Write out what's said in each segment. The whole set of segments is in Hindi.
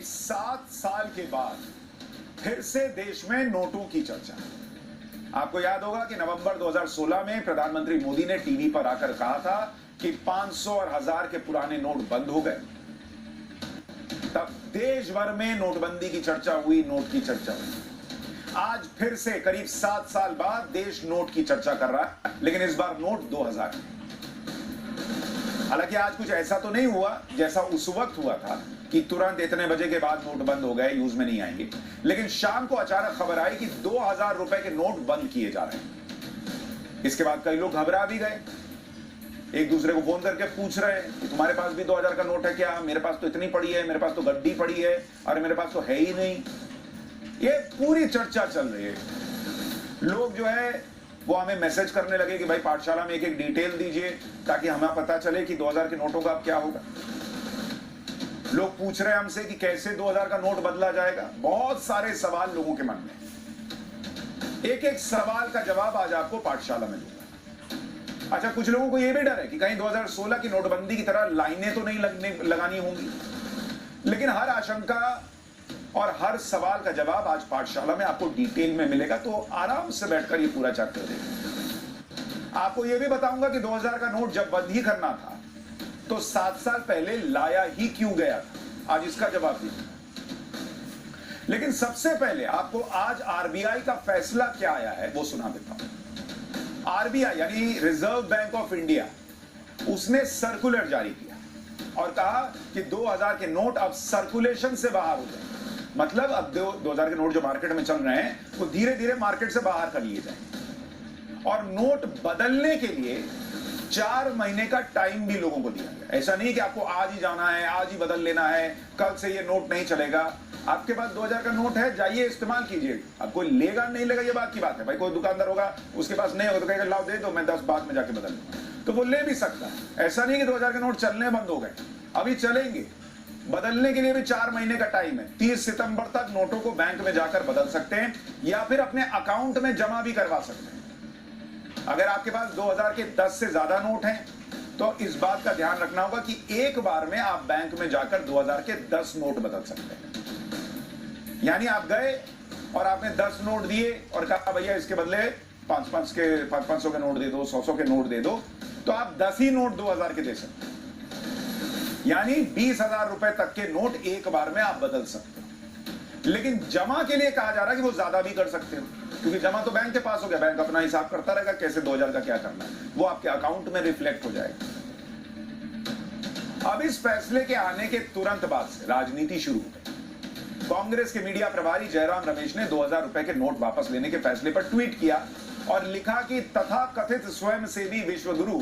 7 साल के बाद फिर से देश में नोटों की चर्चा। आपको याद होगा कि नवंबर 2016 में प्रधानमंत्री मोदी ने टीवी पर आकर कहा था कि 500 और 1000 के पुराने नोट बंद हो गए। तब देश भर में नोटबंदी की चर्चा हुई, नोट की चर्चा हुई। आज फिर से करीब 7 साल बाद देश नोट की चर्चा कर रहा है, लेकिन इस बार नोट 2000 के। हालांकि आज कुछ ऐसा तो नहीं हुआ जैसा उस वक्त हुआ था कि तुरंत इतने बजे के बाद नोट बंद हो गए, यूज में नहीं आएंगे। लेकिन शाम को अचानक खबर आई कि 2000 रुपए के नोट बंद किए जा रहे हैं। इसके बाद कई लोग घबरा भी गए, एक दूसरे को फोन करके पूछ रहे हैं कि तुम्हारे पास भी 2000 का नोट है क्या? मेरे पास तो इतनी पड़ी है, मेरे पास तो गड्डी पड़ी है, और मेरे पास तो है ही नहीं। ये पूरी चर्चा चल रही है। लोग जो है वो हमें मैसेज करने लगे कि भाई पाठशाला में एक एक डिटेल दीजिए ताकि हमें पता चले कि 2000 के नोटों का अब क्या होगा। लोग पूछ रहे हैं हमसे कि कैसे 2000 का नोट बदला जाएगा। बहुत सारे सवाल लोगों के मन में। एक एक सवाल का जवाब आज आपको पाठशाला में दूंगा। अच्छा, कुछ लोगों को यह भी डर है कि कहीं 2016 की नोटबंदी की तरह लाइनें तो नहीं लगानी होंगी। लेकिन हर आशंका और हर सवाल का जवाब आज पाठशाला में आपको डिटेल में मिलेगा, तो आराम से बैठकर ये पूरा चैप्टर देखिए। आपको यह भी बताऊंगा कि 2000 का नोट जब बंद ही करना था तो 7 साल पहले लाया ही क्यों गया था, आज इसका जवाब दीजिए। लेकिन सबसे पहले आपको आज आरबीआई का फैसला क्या आया है वो सुना देता हूं। आरबीआई यानी रिजर्व बैंक ऑफ इंडिया, उसने सर्कुलर जारी किया और कहा कि 2000 के नोट अब सर्कुलेशन से बाहर हो जाए। मतलब अब 2000 के नोट जो मार्केट में चल रहे हैं वो धीरे धीरे मार्केट से बाहर कर लिए जाएंगे। और नोट बदलने के लिए 4 महीने का टाइम भी लोगों को दिया गया। ऐसा नहीं कि आपको आज ही जाना है, आज ही बदल लेना है, कल से ये नोट नहीं चलेगा। आपके पास 2000 का नोट है, जाइए इस्तेमाल कीजिए। अब कोई लेगा नहीं लेगा ये बात की बात है। भाई कोई दुकानदार होगा, उसके पास नहीं होगा तो कहेगा लाओ दे दो, मैं 10 बाद में जाके बदल लूंगा, तो वो ले भी सकता है। ऐसा नहीं कि 2000 के नोट चलने बंद हो गए, अभी चलेंगे। बदलने के लिए भी 4 महीने का टाइम है। 30 सितंबर तक नोटों को बैंक में जाकर बदल सकते हैं या फिर अपने अकाउंट में जमा भी करवा सकते हैं। अगर आपके पास 2000 के 10 से ज्यादा नोट हैं तो इस बात का ध्यान रखना होगा कि एक बार में आप बैंक में जाकर 2000 के 10 नोट बदल सकते हैं। यानी आप गए और आपने 10 नोट दिए और कहा भैया इसके बदले 500 के नोट दे दो, 100 के नोट दे दो, तो आप 10 ही नोट 2000 के दे सकते हैं। यानी 20,000 रुपए तक के नोट एक बार में आप बदल सकते हो। लेकिन जमा के लिए कहा जा रहा है कि वो ज्यादा भी कर सकते हो, क्योंकि जमा तो बैंक के पास हो गया, बैंक अपना हिसाब करता रहेगा कैसे 2000 का क्या करना है, वो आपके अकाउंट में रिफ्लेक्ट हो जाएगा। अब इस फैसले के आने के तुरंत बाद से राजनीति शुरू हो गई। कांग्रेस के मीडिया प्रभारी जयराम रमेश ने 2000 रुपए के नोट वापस लेने के फैसले पर ट्वीट किया और लिखा कि तथाकथित स्वयंसेवी विश्वगुरु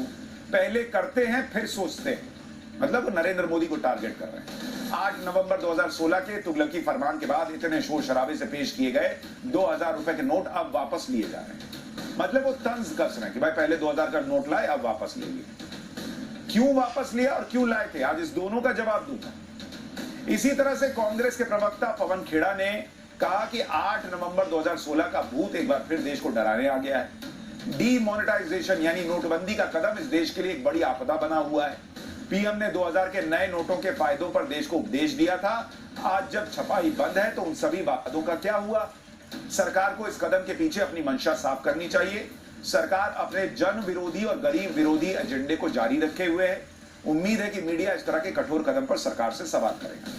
पहले करते हैं फिर सोचते हैं। मतलब नरेंद्र मोदी को टारगेट कर रहे हैं। 8 नवंबर 2016 के तुगलकी फरमान के बाद इतने शोर शराबे से पेश किए गए 2000 रुपए के नोट अब वापस लिए जा रहे हैं। मतलब वो तंज कस रहे हैं कि भाई पहले 2000 का नोट लाए, अब वापस ले लिए। क्यों वापस लिया और क्यों लाए थे, आज इस दोनों का जवाब दूंगा। इसी तरह से कांग्रेस के प्रवक्ता पवन खेड़ा ने कहा कि 8 नवंबर 2016 का भूत एक बार फिर देश को डराने आ गया है। डीमोनेटाइजेशन यानी नोटबंदी का कदम इस देश के लिए एक बड़ी आपदा बना हुआ है। पीएम ने 2000 के नए नोटों के फायदों पर देश को उपदेश दिया था। आज जब छपाई बंद है तो उन सभी वादों का क्या हुआ? सरकार को इस कदम के पीछे अपनी मंशा साफ करनी चाहिए। सरकार अपने जन विरोधी और गरीब विरोधी एजेंडे को जारी रखे हुए है। उम्मीद है कि मीडिया इस तरह के कठोर कदम पर सरकार से सवाल करेगा।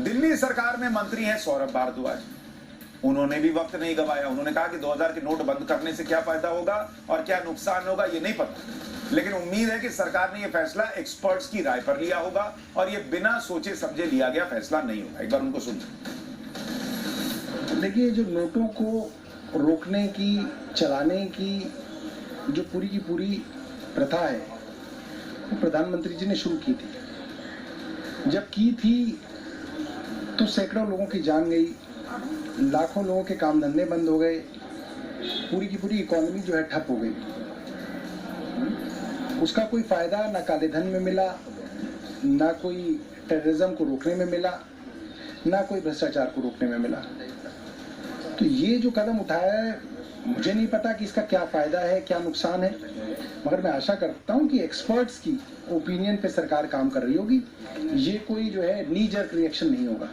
दिल्ली सरकार में मंत्री हैं सौरभ भारद्वाज। उन्होंने भी वक्त नहीं गवाया। उन्होंने कहा कि 2000 के नोट बंद करने से क्या फायदा होगा और क्या नुकसान होगा ये नहीं पता, लेकिन उम्मीद है कि सरकार ने यह फैसला एक्सपर्ट्स की राय पर लिया होगा और यह बिना सोचे समझे लिया गया फैसला नहीं होगा। एक बार उनको सुनिए। देखिए, जो नोटों को रोकने की, चलाने की जो पूरी की पूरी प्रथा है वो प्रधानमंत्री जी ने शुरू की थी। जब की थी तो सैकड़ों लोगों की जान गई, लाखों लोगों के काम धंधे बंद हो गए, पूरी की पूरी इकोनॉमी जो है ठप हो गई। उसका कोई फायदा ना काले धन में मिला, ना कोई टेररिज्म को रोकने में मिला, ना कोई भ्रष्टाचार को रोकने में मिला। तो ये जो कदम उठाया है, मुझे नहीं पता कि इसका क्या फायदा है, क्या नुकसान है, मगर मैं आशा करता हूं कि एक्सपर्ट्स की ओपिनियन पे सरकार काम कर रही होगी। ये कोई जो है नी जर्क रिएक्शन नहीं होगा।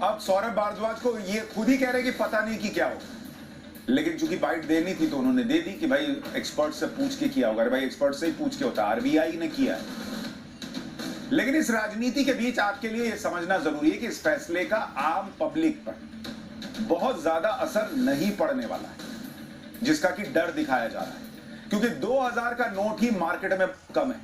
अब सौरभ भारद्वाज को ये खुद ही कह रहे कि पता नहीं कि क्या होगा, लेकिन चूंकि बाइट देनी थी तो उन्होंने दे दी कि भाई एक्सपर्ट से पूछ के किया होगा। अरे भाई एक्सपर्ट से ही पूछ के होता, आरबीआई ने किया है। लेकिन इस राजनीति के बीच आपके लिए यह समझना जरूरी है कि इस फैसले का आम पब्लिक पर बहुत ज्यादा असर नहीं पड़ने वाला है, जिसका कि डर दिखाया जा रहा है, क्योंकि 2000 का नोट ही मार्केट में कम है।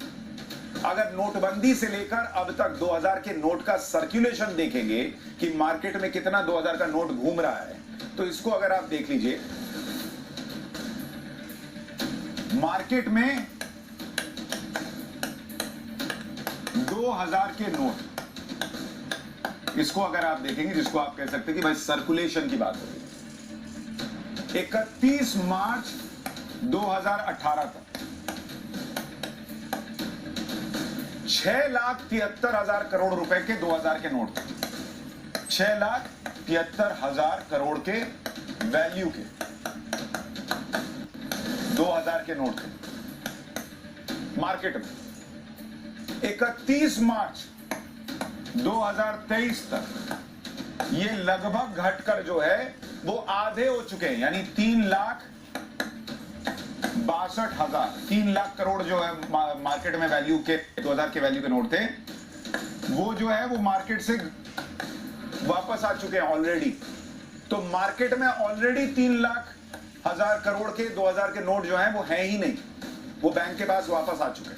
अगर नोटबंदी से लेकर अब तक 2000 के नोट का सर्कुलेशन देखेंगे कि मार्केट में कितना 2000 का नोट घूम रहा है, तो इसको अगर आप देख लीजिए, मार्केट में 2000 के नोट, इसको अगर आप देखेंगे, जिसको आप कह सकते हैं कि भाई सर्कुलेशन की बात हो रही है, 31 मार्च 2018 तक 6,73,000 करोड़ रुपए के 2000 के नोट थे। 6,73,000 करोड़ के वैल्यू के 2000 के नोट थे मार्केट में। 31 मार्च 2023 तक ये लगभग घटकर जो है वो आधे हो चुके हैं, यानी 3,62,000, 3 लाख करोड़ जो है मार्केट में वैल्यू के 2000 के वैल्यू के नोट थे, वो जो है वो मार्केट से वापस आ चुके हैं ऑलरेडी। तो मार्केट में ऑलरेडी 3,00,000 करोड़ के 2000 के नोट जो हैं वो हैं ही नहीं, वो बैंक के पास वापस आ चुके हैं।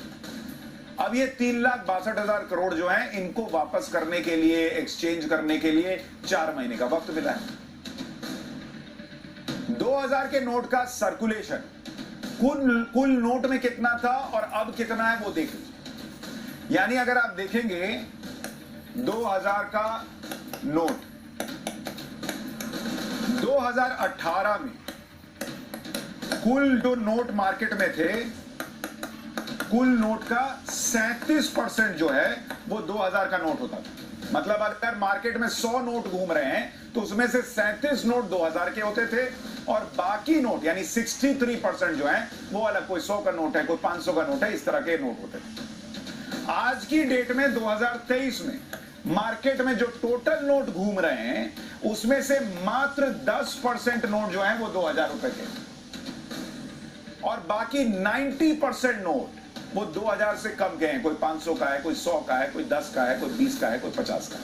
अब ये 3,62,000 करोड़ जो हैं, इनको वापस करने के लिए, एक्सचेंज करने के लिए 4 महीने का वक्त मिला है। 2000 के नोट का सर्कुलेशन कुल नोट में कितना था और अब कितना है वो देख लीजिए। यानी अगर आप देखेंगे 2000 का नोट 2018 में कुल जो नोट मार्केट में थे, कुल नोट का 37% जो है वो 2000 का नोट होता था। मतलब अगर मार्केट में 100 नोट घूम रहे हैं तो उसमें से 37 नोट 2000 के होते थे और बाकी नोट यानी 63% जो है वो अलग, कोई 100 का नोट है, कोई 500 का नोट है, इस तरह के नोट होते थे। आज की डेट में 2023 में मार्केट में जो टोटल नोट घूम रहे हैं उसमें से मात्र 10% नोट जो है वो 2000 रुपए के, और बाकी 90% नोट वो 2000 से कम के हैं। कोई 500 का है, कोई 100 का है, कोई 10 का है, कोई 20 का है, कोई 50 का है।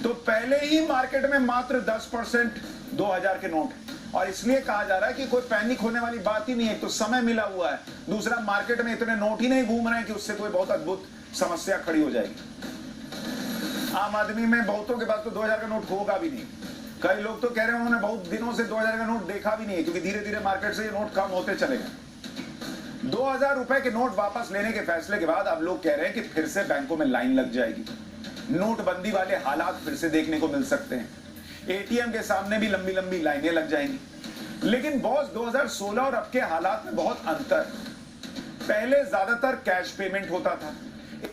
तो पहले ही मार्केट में मात्र 10% 2000 के नोट, और इसलिए कहा जा रहा है कि कोई पैनिक होने वाली बात ही नहीं है। तो समय मिला हुआ है, दूसरा मार्केट में इतने नोट ही नहीं घूम रहे हैं कि उससे कोई बहुत अद्भुत समस्या खड़ी हो जाएगी। आम आदमी में बहुतों के पास तो 2000 का नोट होगा भी नहीं। कई लोग तो कह रहे हैं उन्होंने बहुत दिनों से 2000 का नोट देखा भी नहीं है, क्योंकि धीरे धीरे मार्केट से ये नोट कम होते चले गए। 2000 रुपए के नोट वापस लेने के फैसले के बाद अब लोग कह रहे हैं कि फिर से बैंकों में लाइन लग जाएगी, नोटबंदी वाले हालात फिर से देखने को मिल सकते हैं, एटीएम के सामने भी लंबी लंबी लाइनें लग जाएंगी। लेकिन बॉस 2016 और अब के हालात में बहुत अंतर। पहले ज्यादातर कैश पेमेंट होता था,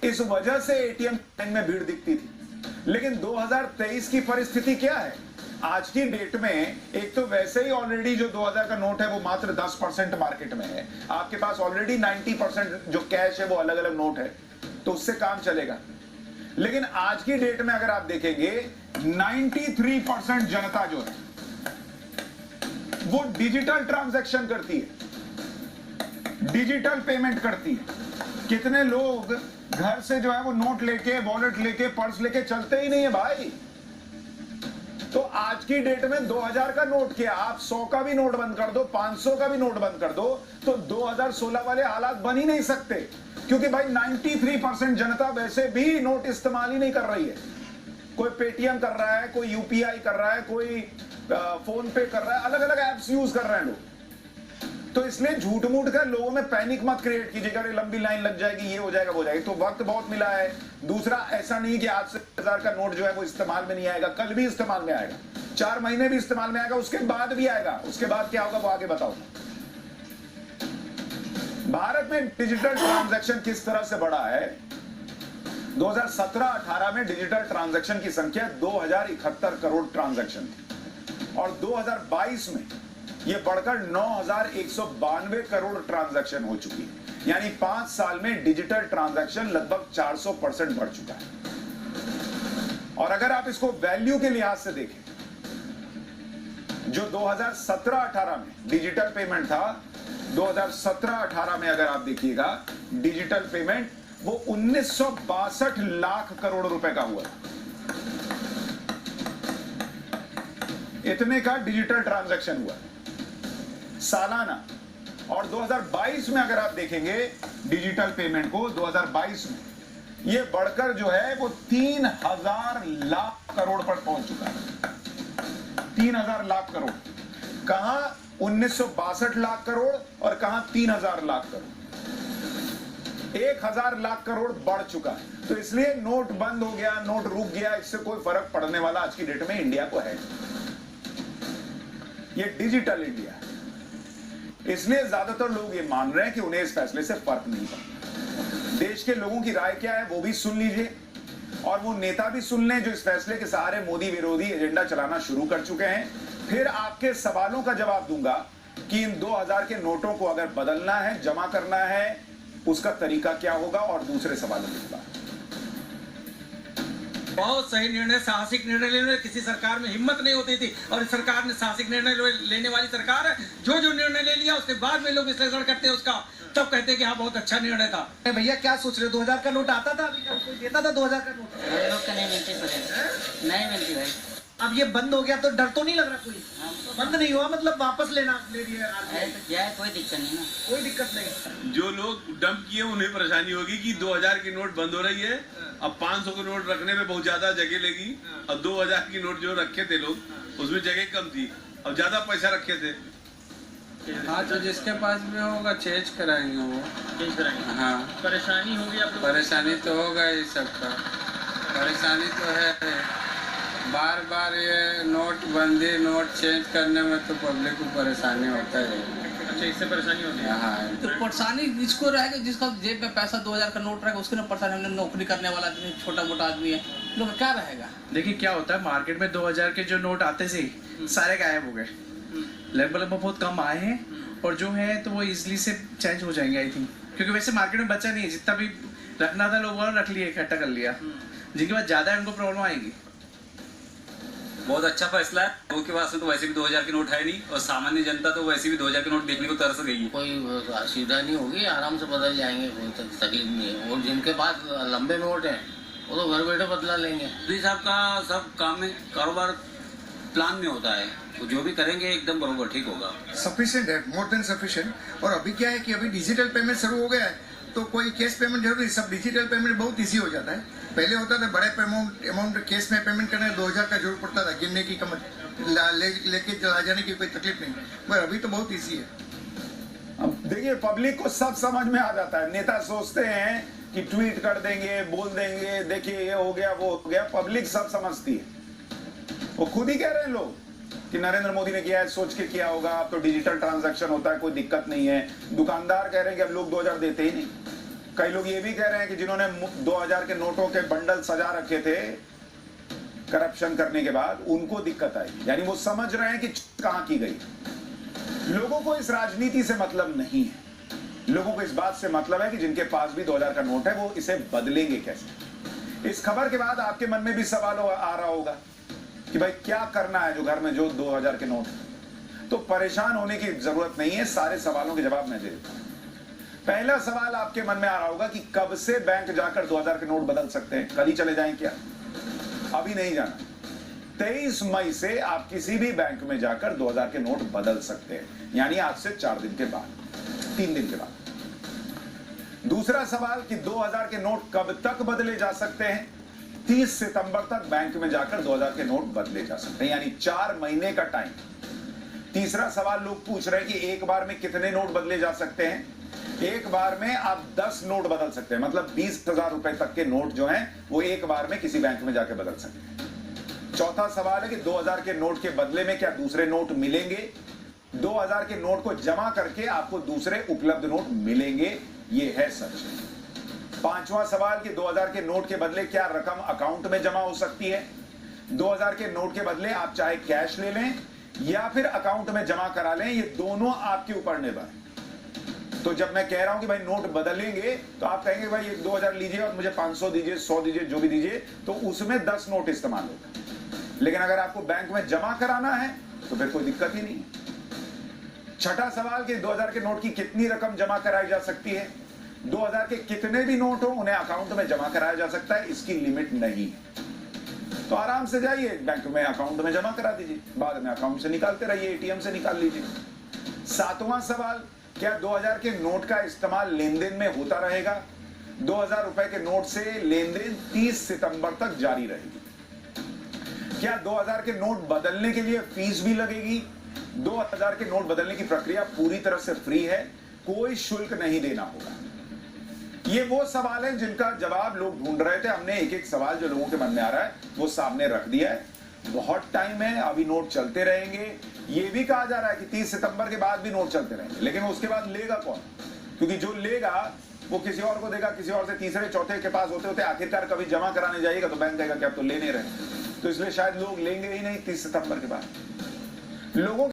इस वजह से एटीएम लाइन में भीड़ दिखती थी। लेकिन 2023 की परिस्थिति क्या है? आज की डेट में एक तो वैसे ही ऑलरेडी जो 2000 का नोट है वो मात्र 10% मार्केट में है, आपके पास ऑलरेडी 90% जो कैश है वो अलग अलग नोट है, तो उससे काम चलेगा। लेकिन आज की डेट में अगर आप देखेंगे 93% जनता जो है वो डिजिटल ट्रांजैक्शन करती है, डिजिटल पेमेंट करती है। कितने लोग घर से जो है वो नोट लेके, वॉलेट लेके, पर्स लेके चलते ही नहीं है भाई। तो आज की डेट में 2000 का नोट क्या, आप 100 का भी नोट बंद कर दो, 500 का भी नोट बंद कर दो, तो 2016 वाले हालात बन ही नहीं सकते, क्योंकि भाई 93% जनता वैसे भी नोट इस्तेमाल ही नहीं कर रही है। कोई पेटीएम कर रहा है, कोई यूपीआई कर रहा है, कोई फोन पे कर रहा है, अलग अलग एप्स यूज कर रहे हैं लोग। तो इसलिए झूठ मूठ कर लोगों में पैनिक मत क्रिएट कीजिएगा, लंबी लाइन लग जाएगी, ये हो जाएगा, वो हो जाएगी। तो वक्त बहुत मिला है। दूसरा, ऐसा नहीं कि आज से 1000 का नोट जो है वो इस्तेमाल में नहीं आएगा, कल भी इस्तेमाल में आएगा, 4 महीने भी इस्तेमाल में आएगा, उसके बाद भी आएगा। उसके बाद क्या होगा वो आगे बताओ। भारत में डिजिटल ट्रांजैक्शन किस तरह से बढ़ा है? 2017-18 में डिजिटल ट्रांजैक्शन की संख्या 2071 करोड़ ट्रांजैक्शन थी, और 2022 में ये बढ़कर 9,192 करोड़ ट्रांजैक्शन हो चुकी है। यानी 5 साल में डिजिटल ट्रांजैक्शन लगभग 400% बढ़ चुका है। और अगर आप इसको वैल्यू के लिहाज से देखें, जो 2017-18 में डिजिटल पेमेंट था, 2017-18 में अगर आप देखिएगा डिजिटल पेमेंट वो 1962 लाख करोड़ रुपए का हुआ। इतने का डिजिटल ट्रांजैक्शन हुआ सालाना। और 2022 में अगर आप देखेंगे डिजिटल पेमेंट को, 2022 में ये बढ़कर जो है वो 3,000 लाख करोड़ पर पहुंच चुका है। 3,000 लाख करोड़, कहां 1962 लाख करोड़ और कहां 3,000 लाख करोड़। 1,000 लाख करोड़ बढ़ चुका है। तो इसलिए नोट बंद हो गया, नोट रुक गया, इससे कोई फर्क पड़ने वाला आज की डेट में इंडिया को है। ये डिजिटल इंडिया है। इसलिए ज्यादातर लोग ये मान रहे हैं कि उन्हें इस फैसले से फर्क नहीं पड़ता। देश के लोगों की राय क्या है वो भी सुन लीजिए, और वो नेता भी सुन लें जो इस फैसले के सहारे मोदी विरोधी एजेंडा चलाना शुरू कर चुके हैं। फिर आपके सवालों का जवाब दूंगा कि इन 2000 के नोटों को अगर बदलना है, जमा करना है, उसका तरीका क्या होगा, और दूसरे सवालों के जवाब। बहुत सही निर्णय, साहसिक निर्णय लेने किसी सरकार में हिम्मत नहीं होती थी, और इस सरकार ने साहसिक निर्णय लेने वाली सरकार है। जो जो निर्णय ले लिया उसके बाद में लोग विश्लेषण करते हैं उसका, तब कहते हैं कि हाँ बहुत अच्छा निर्णय था। भैया क्या सोच रहे हो, 2000 का नोट आता था, अभी कोई देता था 2000 का नोट? लोग का नहीं मिलती, नहीं मिलती भाई। अब ये बंद हो गया तो डर तो नहीं लग रहा कोई? बंद नहीं हुआ मतलब वापस ले रही है तो क्या है, कोई दिक्कत नहीं ना, कोई दिक्कत नहीं। जो लोग डंप किए उन्हें परेशानी होगी कि 2000 की नोट बंद हो रही है, अब 500 की नोट रखने में बहुत ज्यादा जगह लेगी। अब 2000 की नोट जो रखे थे लोग उसमें जगह कम थी, अब ज्यादा पैसा रखे थे। हाँ, तो जिसके पास भी होगा चेंज कराएंगे, वो चेंज कराएंगे। हाँ, परेशानी होगी आप लोग? परेशानी तो होगा ही सबका, परेशानी तो है। बार बार ये नोट बंदी, नोट चेंज करने में तो पब्लिक को परेशानी होता है। अच्छा, इससे परेशानी होती है। हाँ, तो परेशानी इसको रहेगा जिसका जेब में पैसा 2000 का नोट रहेगा, उसके ना परेशानी। हमने नौकरी करने वाला आदमी, छोटा मोटा आदमी है, लोग क्या रहेगा। देखिए क्या होता है, मार्केट में 2000 के जो नोट आते थे सारे गायब हो गए, लगभग बहुत कम आए हैं, और जो है तो वो इजीली से चेंज हो जाएंगे आई थिंक, क्योंकि वैसे मार्केट में बचा नहीं है। जितना भी रखना था लोगों ने रख लिया, इकट्ठा कर लिया। जिनके पास ज्यादा है उनको प्रॉब्लम आएगी। बहुत अच्छा फैसला है। लोगों के पास में तो वैसे भी 2000 की नोट है नहीं, और सामान्य जनता तो वैसे भी 2000 की नोट देखने को तरस गई है। कोई असुविधा नहीं होगी, आराम से बदल जाएंगे, कोई तकलीफ नहीं है। और जिनके पास लंबे नोट हैं वो तो घर बैठे बदला लेंगे। मोदी साहब का सब काम में कारोबार प्लान में होता है, तो जो भी करेंगे एकदम बरोबर ठीक होगा। सफिशिएंट है, मोर देन सफिशिएंट। और अभी क्या है कि अभी डिजिटल पेमेंट शुरू हो गया है, तो कोई कैश पेमेंट जरूरी, सब डिजिटल पेमेंट बहुत इजी हो जाता है। पहले होता था बड़े अमाउंट कैश में पेमेंट करने 2000 का जरूर पड़ता था, गिनने की लेके चला जाने की कोई तकलीफ नहीं, पर अभी तो बहुत इजी है। अब देखिए पब्लिक को सब समझ में आ जाता है। नेता सोचते हैं कि ट्वीट कर देंगे, बोल देंगे, देखिए ये हो गया वो हो गया, पब्लिक सब समझती है। वो खुद ही कह रहे हैं लोग कि नरेंद्र मोदी ने किया है, सोच के किया होगा, अब तो डिजिटल ट्रांजैक्शन होता है, कोई दिक्कत नहीं है। दुकानदार कह रहे हैं कि अब लोग 2000 देते ही नहीं। कई लोग ये भी कह रहे हैं कि जिन्होंने 2000 के नोटों के बंडल सजा रखे थे करप्शन करने के बाद, उनको दिक्कत आई। यानी वो समझ रहे हैं कि कहां की गई। लोगों को इस राजनीति से मतलब नहीं है। लोगों को इस बात से मतलब है कि जिनके पास भी 2000 का नोट है वो इसे बदलेंगे कैसे। इस खबर के बाद आपके मन में भी सवाल आ रहा होगा कि भाई क्या करना है जो घर में जो 2000 के नोट है। तो परेशान होने की जरूरत नहीं है, सारे सवालों के जवाब मैं दे देता हूं। पहला सवाल आपके मन में आ रहा होगा कि कब से बैंक जाकर 2000 के नोट बदल सकते हैं, कल ही चले जाएं क्या? अभी नहीं जाना। 23 मई से आप किसी भी बैंक में जाकर 2000 के नोट बदल सकते हैं, यानी आज से 4 दिन के बाद, 3 दिन के बाद। दूसरा सवाल कि 2000 के नोट कब तक बदले जा सकते हैं? 30 सितंबर तक बैंक में जाकर 2000 के नोट बदले जा सकते हैं, यानी 4 महीने का टाइम। तीसरा सवाल लोग पूछ रहे हैं कि एक बार में कितने नोट बदले जा सकते हैं? एक बार में आप 10 नोट बदल सकते हैं, मतलब 20,000 रुपए तक के नोट जो हैं वो एक बार में किसी बैंक में जाकर बदल सकते हैं। चौथा सवाल है कि 2000 के नोट के बदले में क्या दूसरे नोट मिलेंगे? 2000 के नोट को जमा करके आपको दूसरे उपलब्ध नोट मिलेंगे, ये है सच। पांचवा सवाल कि 2000 के नोट के बदले क्या रकम अकाउंट में जमा हो सकती है? 2000 के नोट के बदले आप चाहे कैश ले लें या फिर अकाउंट में जमा करा लें, ये दोनों आपके ऊपर निर्भर है। तो जब मैं कह रहा हूं कि भाई नोट बदलेंगे तो आप कहेंगे भाई 2000 लीजिए और मुझे 500 दीजिए, 100 दीजिए, जो भी दीजिए, तो उसमें 10 नोट इस्तेमाल होगा। लेकिन अगर आपको बैंक में जमा कराना है तो फिर कोई दिक्कत ही नहीं। छठा सवाल कि 2000 के नोट की कितनी रकम जमा कराई जा सकती है। 2000 के कितने भी नोट हो उन्हें अकाउंट में जमा कराया जा सकता है, इसकी लिमिट नहीं है। तो आराम से जाइए बैंक में, अकाउंट में जमा करा दीजिए, बाद में अकाउंट से निकालते रहिए, एटीएम से निकाल लीजिए। सातवां सवाल, क्या 2000 के नोट का इस्तेमाल लेन देन में होता रहेगा? 2000 रुपए के नोट से लेन देन 30 सितंबर तक जारी रहेगी। क्या 2000 के नोट बदलने के लिए फीस भी लगेगी? 2000 के नोट बदलने की प्रक्रिया पूरी तरह से फ्री है, कोई शुल्क नहीं देना होगा। ये वो सवाल है जिनका जवाब लोग ढूंढ रहे थे। हमने एक एक सवाल जो लोगों के मन में आ रहा है वो सामने रख दिया है। बहुत टाइम है, अभी नोट चलते रहेंगे। ये भी कहा जा रहा है कि 30 सितंबर के बाद भी नोट चलते रहेंगे, लेकिन उसके बाद लेगा कौन? क्योंकि जो लेगा वो किसी और को देगा, किसी और से तीसरे चौथे के पास होते होते आखिरकार कभी जमा कराने जाएगा तो बैंक कहेगा कि आप तो ले नहीं रहे। तो इसलिए शायद लोग लेंगे ही नहीं 30 सितंबर के बाद। लोगों